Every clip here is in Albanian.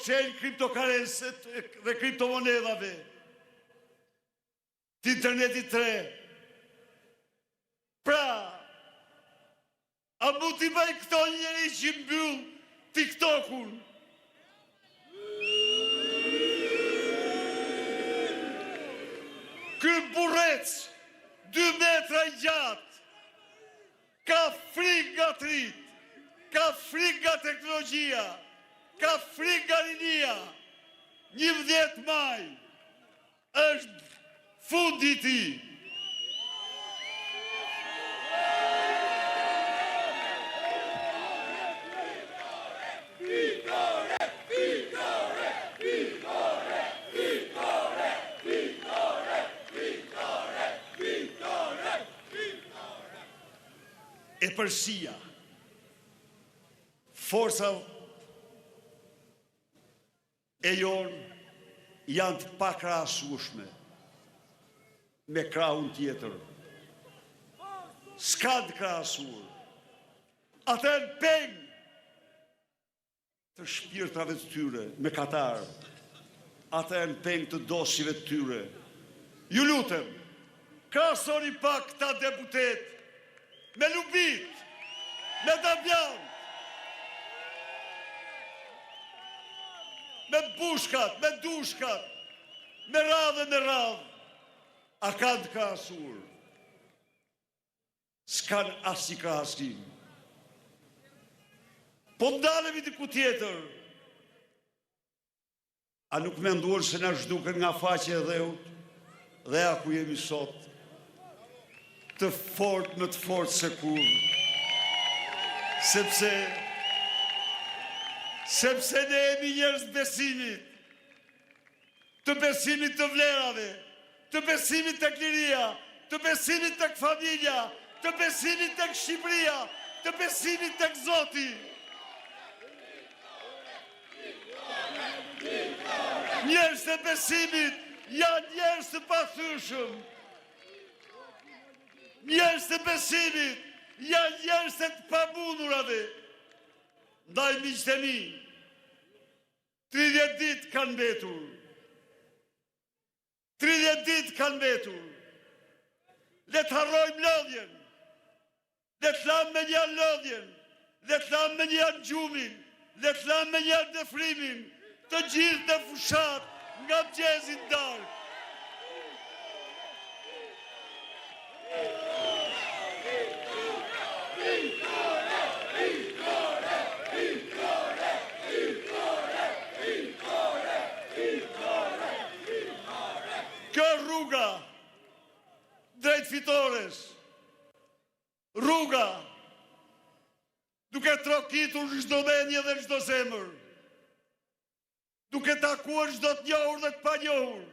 blockchain, kriptokarenset dhe kriptomonedhave, të internetit 3. Pra, a mu t'i baj këto njëri që mbyll TikTokun? Ky burrec 2 metra gjatë, ka frikë nga trit, ka frikë nga teknologjia, ka frikë nga rinia. 11 maj është fundi i tij. E përsia, forca e jonë janë të pakrahasueshme me krahun tjetër. S'ka të krahasuar. Ata janë peng të shpirtrave të tyre me Katar. Ata janë peng të dosjeve të tyre. Ju lutem, krahasoni pak këta deputet me Lubit, me Damjan, me Bushkat, me Dushkat, me radhë. A kanë të krahasuar? S'kan asnjë krahasim. Po ndalemi diku tjetër. A nuk menduar se na zhduken nga faqe e dheut, dhe a ku jemi sot? Të fort më të fort se kur. Sepse ne jemi njerëz besimit. Të besimit të vlerave, të besimit tek liria, të besimit tek familja, të besimit tek Shqipëria, të besimit tek Zoti. Njerëz të besimit janë njerëz të pathyeshëm. Njerëz të besimit janë njerëz të pamundurave. Ndaj miqtë e mi, 30 ditë kanë mbetur. 30 ditë kanë mbetur. Le të harrojmë lodhjen. Le të lamë me një lodhjen. Le të lamë me një gjumin. Le të lamë me një dëfrimin. Të gjithë në fushat nga mëngjesi darkë. Kjo rruga drejt fitores, rruga duke trokitur çdo mendje dhe çdo zemër, duke takuar çdo të njohur dhe të panjohur,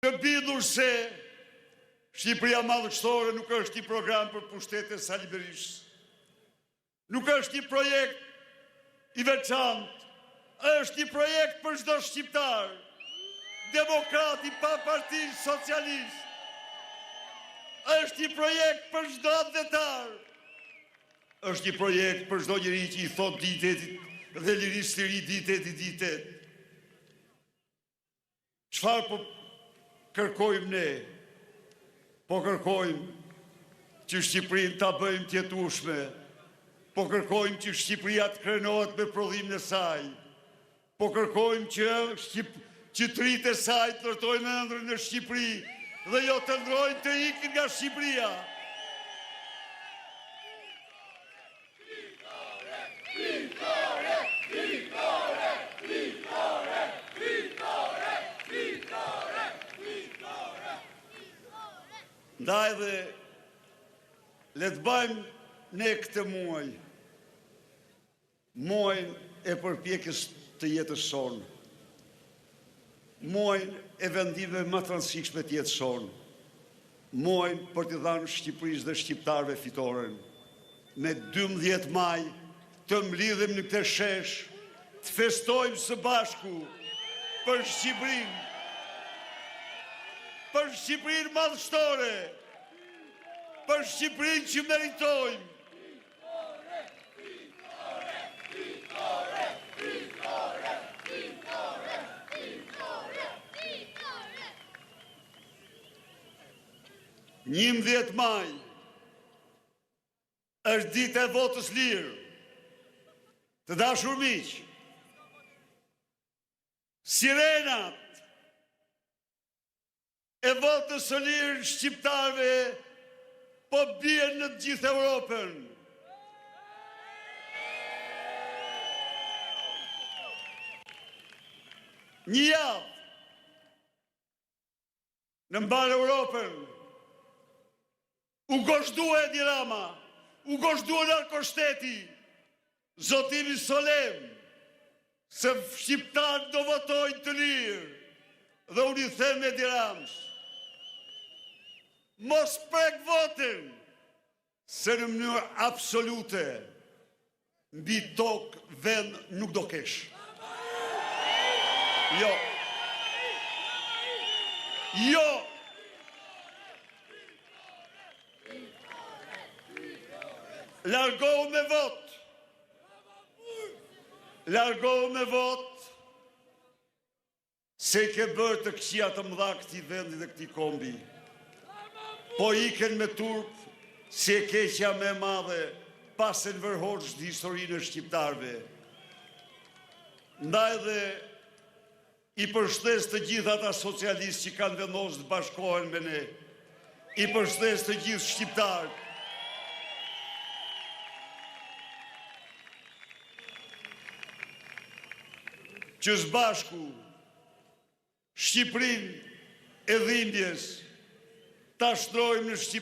të bindur se Shqipëria madhështore nuk është një program për pushtete Sali Berishës, nuk është një projekt i veçantë, është një projekt për çdo shqiptar, demokrat i pa parti socialist. Është një projekt për çdo advetar. Është një projekt për çdo njeri që i thot ditet dhe lirisë të ri ditet. Çfarë po kërkojmë ne? Po kërkojmë që Shqipërinë ta bëjmë të jetueshme. Po kërkojmë që Shqipëria të krenohet me prodhimin e saj. Po kërkojmë që tritë e saj të ndërtojnë ëndrrën në Shqipëri dhe jo të ndrojnë të ikin nga Shqipëria. Ndaj dhe le të bëjmë ne këtë muaj e përpjekjes të jetës sonë, muajin e vendimeve më të rëndësishme të jetës sonë, muajin për t'i dhënë Shqipërisë dhe shqiptarëve fitoren. Me 12 maj të mlidhem në këtë shesh, të festojmë së bashku për Shqipërinë madhështore, për Shqipërinë që meritojmë. 11 maj është ditë e votës lirë. Të dashur miq, sirenat e votës së lirë shqiptarëve po bien në të gjithë Europën. Një javë në mbar Europën u goshdua Edi Rama, u goshdua narkoshteti, zotimi solem, se shqiptarët do votojnë të lirë, dhe unë i them Edi Ramës, mos prek votën, se në mënyrë absolute, mbi tokë vend nuk do kesh. Jo. Jo. Largohu me vot. Largohu me vot. Se ke bërë të këqia të mëdha këti vendi dhe këti kombi. Po iken me turp, se keqja me madhe, pasen vërhoqë në historinë e shqiptarve. Ndaj dhe i përshtes të gjithë ata socialistë që kanë vendosur të bashkohen me ne. I përshtes të gjithë shqiptarët. Që së bashku Shqipërinë e dhimbjes ta shtrojmë në Shqipëri.